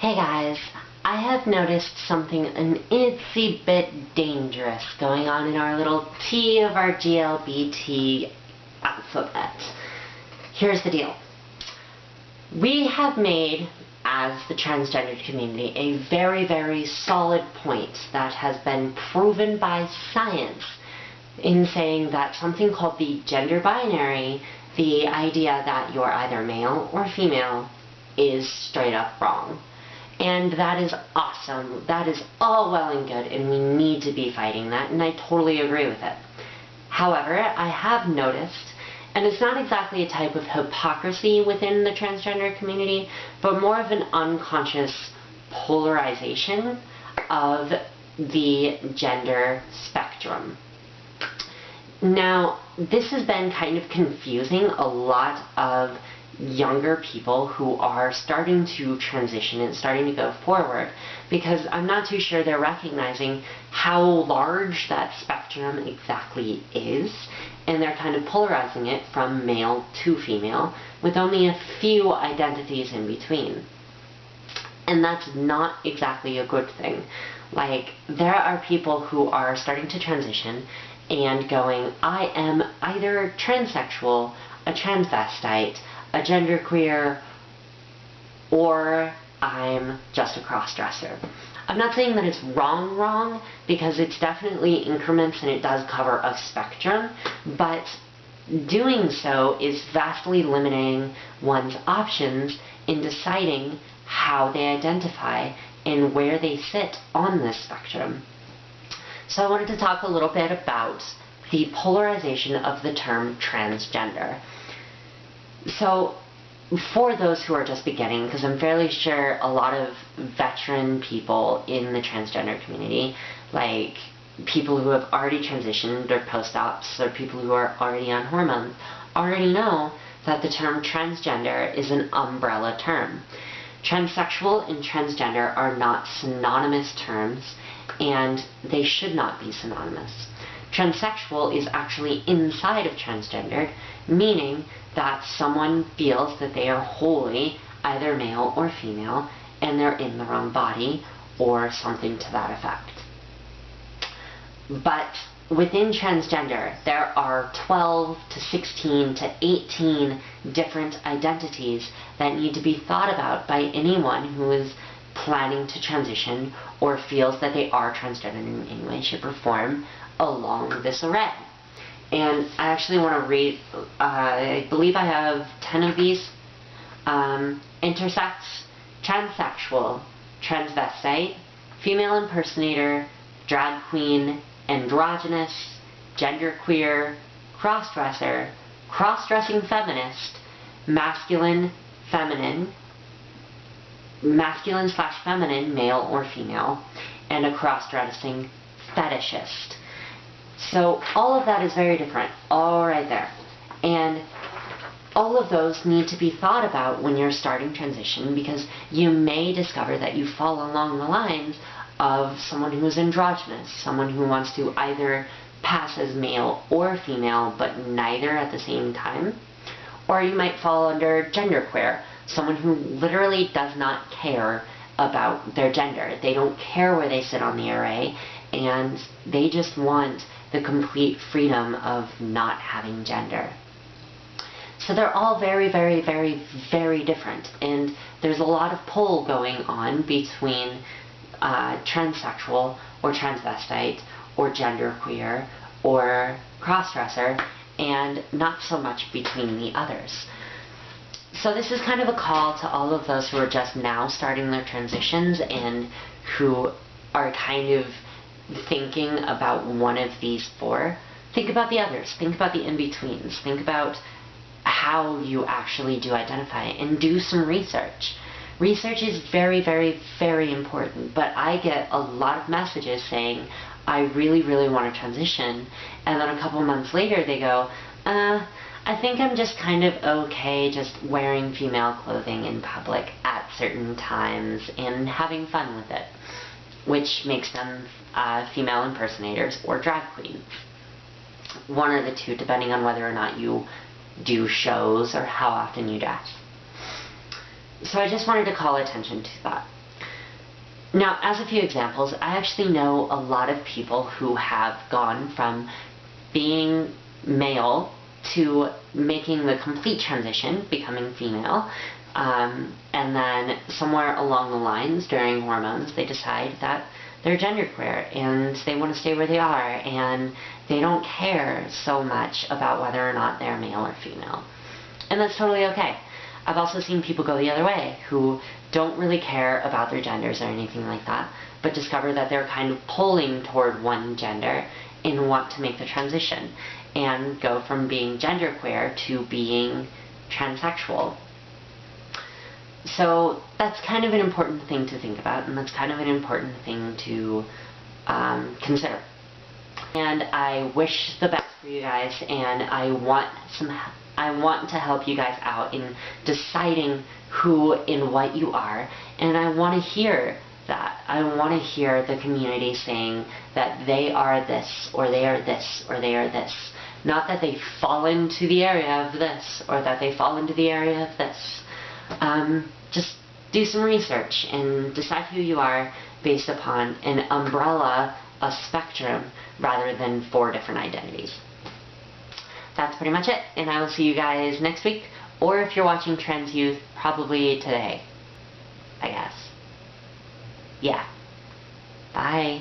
Hey guys, I have noticed something an itsy bit dangerous going on in our little T of our GLBT alphabet. Here's the deal. We have made, as the transgender community, a very, very solid point that has been proven by science in saying that something called the gender binary, the idea that you're either male or female, is straight up wrong. And that is awesome. That is all well and good, and we need to be fighting that, and I totally agree with it. However, I have noticed, and it's not exactly a type of hypocrisy within the transgender community, but more of an unconscious polarization of the gender spectrum. Now, this has been kind of confusing a lot of younger people who are starting to transition and starting to go forward, because I'm not too sure they're recognizing how large that spectrum exactly is, and they're kind of polarizing it from male to female with only a few identities in between. And that's not exactly a good thing. Like, there are people who are starting to transition and going, I am either transsexual, a transvestite, a genderqueer, or I'm just a cross-dresser. I'm not saying that it's wrong, because it's definitely increments and it does cover a spectrum, but doing so is vastly limiting one's options in deciding how they identify and where they sit on this spectrum. So I wanted to talk a little bit about the polarization of the term transgender. So, for those who are just beginning, because I'm fairly sure a lot of veteran people in the transgender community, like people who have already transitioned or post-ops or people who are already on hormones, already know that the term transgender is an umbrella term. Transsexual and transgender are not synonymous terms, and they should not be synonymous. Transsexual is actually inside of transgendered, meaning that someone feels that they are wholly either male or female, and they're in the wrong body, or something to that effect. But within transgender, there are 12 to 16 to 18 different identities that need to be thought about by anyone who is planning to transition or feels that they are transgender in any way, shape, or form along this array. And I actually want to read, I believe I have 10 of these. Intersex, transsexual, transvestite, female impersonator, drag queen, androgynous, genderqueer, crossdresser, cross-dressing feminist, masculine, feminine, masculine/feminine, male or female, and a cross-dressing fetishist. So all of that is very different, all right there. And all of those need to be thought about when you're starting transition, because you may discover that you fall along the lines of someone who is androgynous, someone who wants to either pass as male or female, but neither at the same time. Or you might fall under genderqueer, someone who literally does not care about their gender. They don't care where they sit on the array, and they just want the complete freedom of not having gender. So they're all very, very, very, very different, and there's a lot of pull going on between transsexual or transvestite or genderqueer or crossdresser, and not so much between the others. So this is kind of a call to all of those who are just now starting their transitions and who are kind of thinking about one of these four. Think about the others. Think about the in-betweens. Think about how you actually do identify, and do some research. Research is very, very, very important, but I get a lot of messages saying, I really, really want to transition, and then a couple months later they go, I think I'm just kind of okay just wearing female clothing in public at certain times and having fun with it, which makes them female impersonators or drag queens. One or the two, depending on whether or not you do shows or how often you dress. So I just wanted to call attention to that. Now, as a few examples, I actually know a lot of people who have gone from being male to making the complete transition, becoming female, and then somewhere along the lines during hormones they decide that they're genderqueer and they want to stay where they are and they don't care so much about whether or not they're male or female. And that's totally okay. I've also seen people go the other way who don't really care about their genders or anything like that, but discover that they're kind of pulling toward one gender and want to make the transition and go from being genderqueer to being transsexual. So that's kind of an important thing to think about, and that's kind of an important thing to consider. And I wish the best for you guys, and I want to help you guys out in deciding who and what you are, and I want to hear that. I want to hear the community saying that they are this, or they are this, or they are this. Not that they fall into the area of this, or that they fall into the area of this. Just do some research and decide who you are based upon an umbrella, a spectrum, rather than 4 different identities. That's pretty much it, and I will see you guys next week, or if you're watching Trans Youth, probably today, I guess. Yeah. Bye.